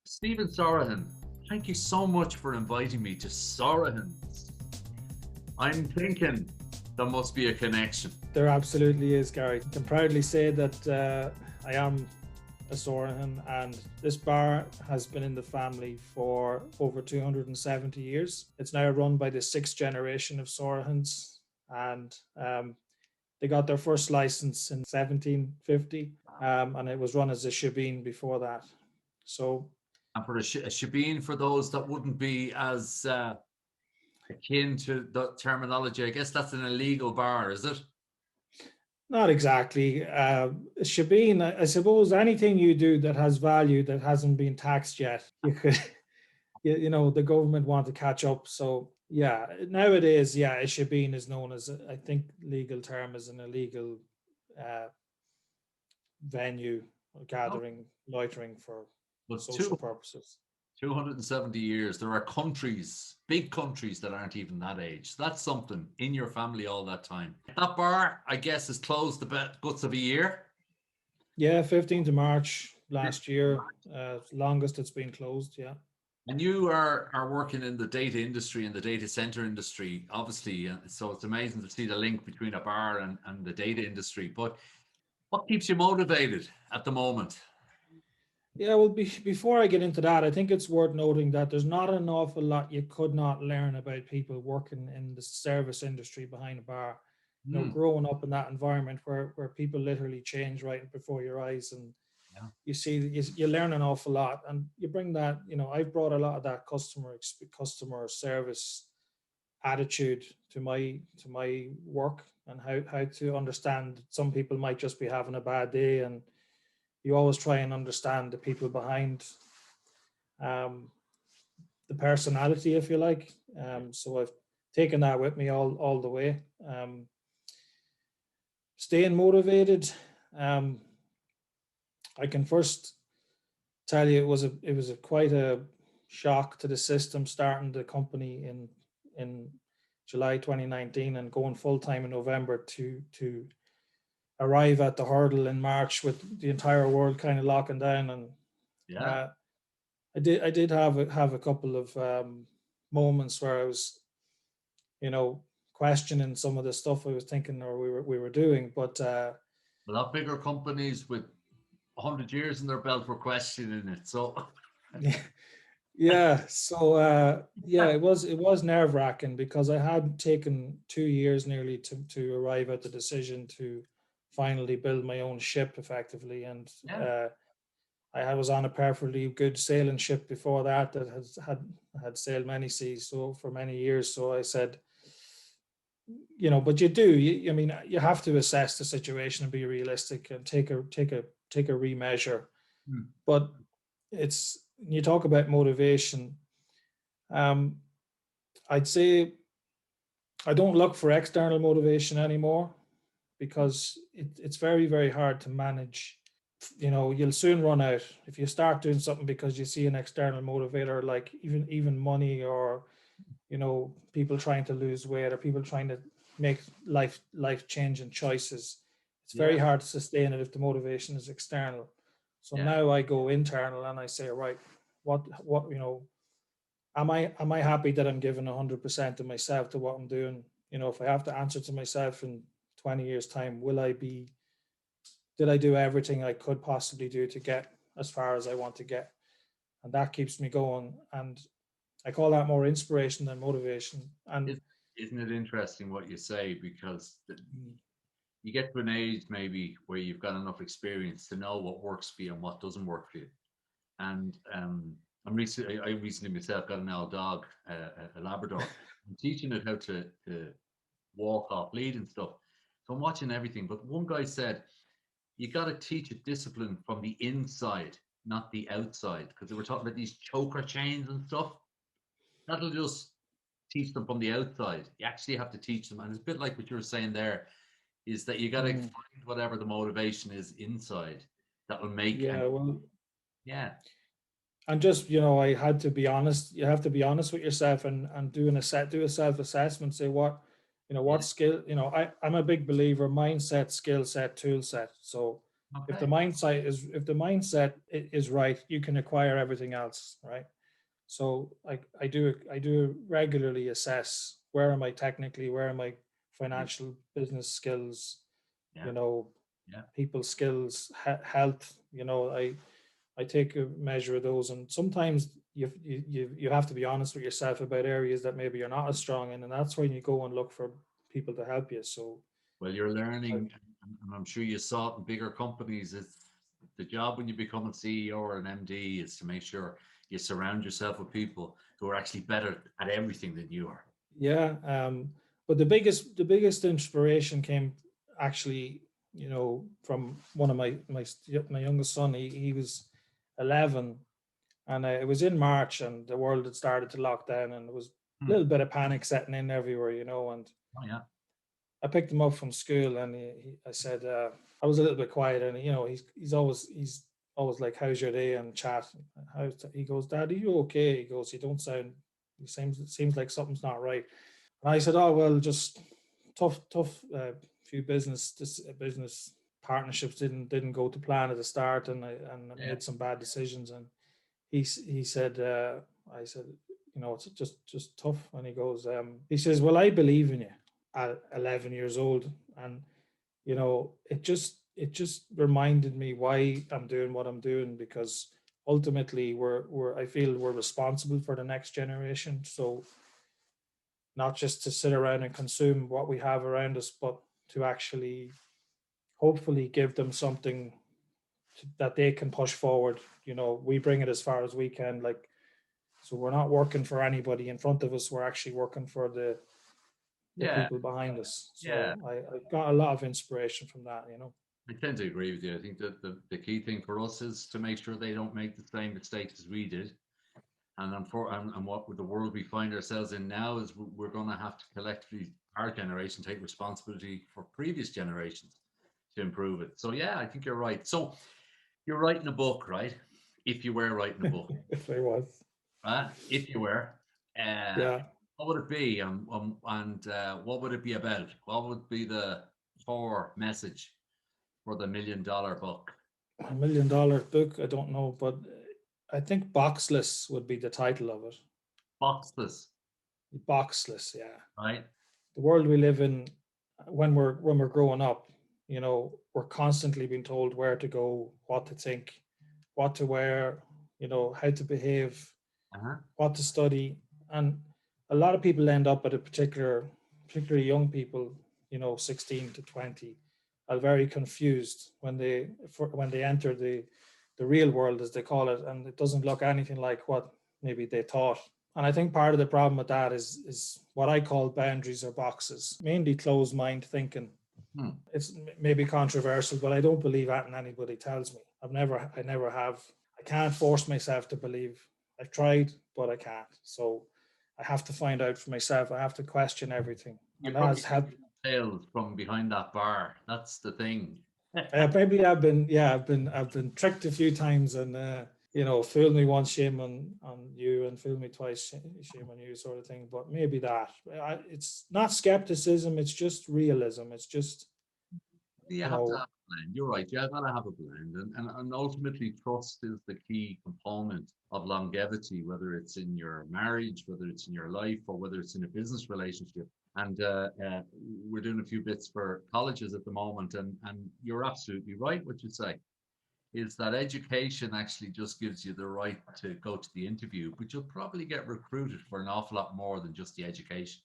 Stephen Soraghan, thank you so much for inviting me to Soraghan. I'm thinking there must be a connection. There absolutely is, Gary. I can proudly say that I am a Soraghan, and this bar has been in the family for over 270 years. It's now run by the sixth generation of Soraghans, and they got their first license in 1750, and it was run as a shebeen before that. So, And for a shebeen, for those that wouldn't be as akin to the terminology, I guess that's an illegal bar, is it? not exactly. Shebeen, I suppose anything you do that has value that hasn't been taxed yet, you could, the government want to catch up. So yeah, nowadays, yeah, a shebeen is known as, I think, legal term is an illegal uh, venue or Oh, gathering, loitering for but social purposes. 270 years, there are countries, big countries, that aren't even that age. That's something in your family all that time. That bar, I guess, is closed about guts of a year. Yeah, 15th of March last year, longest it's been closed. Yeah. And you are working in the data industry and the data center industry, obviously. So it's amazing to see the link between a bar and the data industry. But what keeps you motivated at the moment? Yeah, well, before I get into that, I think it's worth noting that there's not an awful lot you could not learn about people working in the service industry behind a bar. Hmm. Growing up in that environment where people literally change right before your eyes, and Yeah. you see you learn an awful lot, and you bring that. I've brought a lot of that customer service attitude to my work, and how to understand some people might just be having a bad day, and you always try and understand the people behind um, the personality, if you like. So I've taken that with me all the way. Staying motivated. Um, I can first tell you it was a quite a shock to the system starting the company in July 2019 and going full time in November to arrive at the hurdle in March with the entire world kind of locking down. And Yeah. uh, I did have a couple of moments where I was, you know, questioning some of the stuff I was thinking or we were doing. But A lot bigger companies with 100 years in their belt were questioning it. So, yeah, so yeah, it was nerve wracking because I had taken 2 years nearly to arrive at the decision to finally build my own ship effectively, and yeah. I was on a perfectly good sailing ship before that had sailed many seas so for many years. So I said, but I mean, you have to assess the situation and be realistic and take a remeasure. Hmm. But it's you talk about motivation. Um, I'd say I don't look for external motivation anymore because it's very, very hard to manage. You'll soon run out if you start doing something because you see an external motivator, like even money, or people trying to lose weight, or people trying to make life changing choices. It's very Yeah. hard to sustain it if the motivation is external. So Yeah. now I go internal and I say, right, what am I happy that I'm giving 100% of myself to what I'm doing? If I have to answer to myself in 20 years time, did I do everything I could possibly do to get as far as I want to get? And that keeps me going. And I call that more inspiration than motivation. And Is, isn't it interesting what you say? Because you get to an age maybe where you've got enough experience to know what works for you and what doesn't work for you. And I recently myself got an old dog, a Labrador. I'm teaching it how to walk off lead and stuff. So I'm watching everything. But one guy said, you got to teach it discipline from the inside, not the outside. Because they were talking about these choker chains and stuff. That'll just teach them from the outside. You actually have to teach them. And it's a bit like what you were saying there, is that you got to mm, find whatever the motivation is inside that will make, and yeah, well, yeah, and just I had to be honest. You have to be honest with yourself and do a self assessment. Say what yeah, skill. I'm a big believer mindset, skill set, tool set. So If the Okay. mindset is right, you can acquire everything else, right? So I do regularly assess where am I technically, where am I Yeah. financial, business skills, Yeah. you know, Yeah. people skills, health. I take a measure of those, and sometimes you have to be honest with yourself about areas that maybe you're not as strong in, and that's when you go and look for people to help you. So Well, you're I, learning, and I'm sure you saw it in bigger companies. It's the job when you become a CEO or an MD is to make sure you surround yourself with people who are actually better at everything than you are. yeah, but the biggest inspiration came actually, from one of my youngest son. He was 11, and it was in March, and the world had started to lock down, and there was a Hmm. little bit of panic setting in everywhere, and Oh yeah. I picked him up from school, and I said, I was a little bit quiet, and he's always like, "How's your day?" and chat. He goes, "Dad, are you okay?" He goes, "You don't sound. It seems like something's not right." And I said, "Oh well, just tough. Few business partnerships didn't go to plan at the start, and I Yeah. made some bad decisions." And he said, I said, it's just tough. And he says, "Well, I believe in you." At 11 years old, and it just reminded me why I'm doing what I'm doing, because ultimately I feel we're responsible for the next generation. So not just to sit around and consume what we have around us, but to actually hopefully give them something that they can push forward. We bring it as far as we can, like, so we're not working for anybody in front of us, we're actually working for the Yeah. people behind us. Yeah. So I got a lot of inspiration from that. I tend to agree with you. I think that the key thing for us is to make sure they don't make the same mistakes as we did. And what with the world we find ourselves in now is we're going to have to collectively, our generation, take responsibility for previous generations to improve it. So yeah, I think you're right. So you're writing a book, right? If you were writing a book, If I was. right? If you were, uh, Yeah. what would it be? And what would it be about? What would be the core message for the $1 million book? $1 million book, I don't know, but I think Boxless would be the title of it. Boxless, Boxless, yeah. right? The world we live in, when we're growing up, we're constantly being told where to go, what to think, what to wear, how to behave, Uh-huh. what to study. And a lot of people end up at particularly young people, 16 to 20, are very confused when they enter the real world, as they call it, and it doesn't look anything like what maybe they thought. And I think part of the problem with that is what I call boundaries or boxes, mainly closed mind thinking. Hmm. It's maybe controversial, but I don't believe that, and anybody tells me. I never have. I can't force myself to believe. I've tried, but I can't. So I have to find out for myself. I have to question everything, You and that has probably helped. tales from behind that bar. That's the thing. Maybe I've been tricked a few times, and fool me once, shame on you, and fool me twice, shame on you, sort of thing. But maybe it's not skepticism; it's just realism. It's just You you have to have know, a blend. You're right. You gotta have a blend, and ultimately, trust is the key component of longevity. Whether it's in your marriage, whether it's in your life, or whether it's in a business relationship. And we're doing a few bits for colleges at the moment, and you're absolutely right. What you say is that education actually just gives you the right to go to the interview, but you'll probably get recruited for an awful lot more than just the education.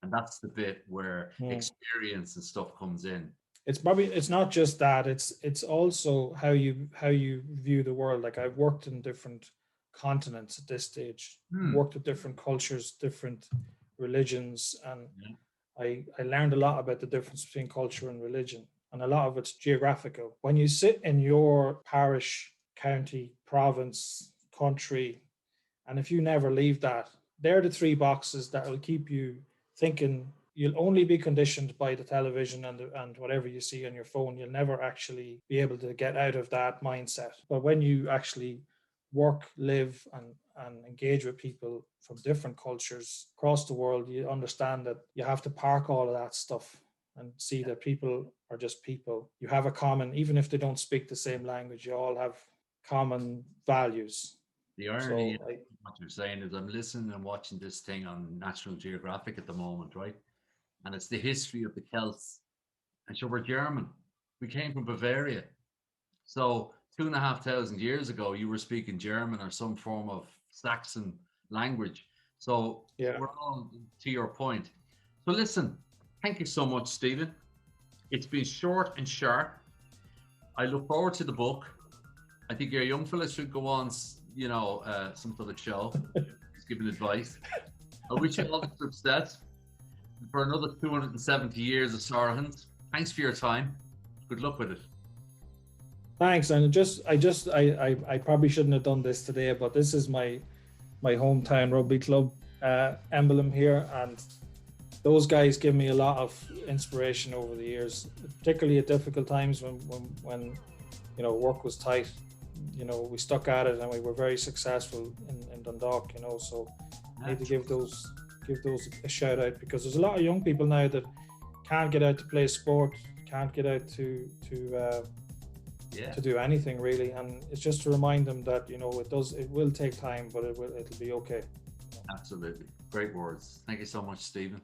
And that's the bit where hmm. experience and stuff comes in. It's not just that, it's also how you view the world. Like, I've worked in different continents at this stage, Hmm. worked with different cultures, different religions, and Yeah. I learned a lot about the difference between culture and religion, and a lot of it's geographical. When you sit in your parish, county, province, country, and if you never leave that, they're the three boxes that will keep you thinking. You'll only be conditioned by the television and whatever you see on your phone. You'll never actually be able to get out of that mindset. But when you actually work, live, and engage with people from different cultures across the world, you understand that you have to park all of that stuff and see that people are just people. You have a common, even if they don't speak the same language, you all have common values. The irony So of what you're saying is I'm listening and watching this thing on National Geographic at the moment, right? And it's the history of the Celts. And so we're German. We came from Bavaria. So 2,500 years ago, you were speaking German or some form of Saxon language. So yeah, we're all to your point. So listen, thank you so much, Stephen. It's been short and sharp. I look forward to the book. I think your young fella should go on, some sort of show. He's giving advice. I wish you all the success for another 270 years of Soraghan's. Thanks for your time. Good luck with it. thanks. And I probably shouldn't have done this today, but this is my hometown rugby club emblem here, and those guys give me a lot of inspiration over the years, particularly at difficult times when work was tight. We stuck at it and we were very successful in Dundalk. So I need to give those a shout out, because there's a lot of young people now that can't get out to play sport, can't get out to do anything really, and it's just to remind them that it will take time, but it'll be okay. Absolutely, great words. Thank you so much, Stephen.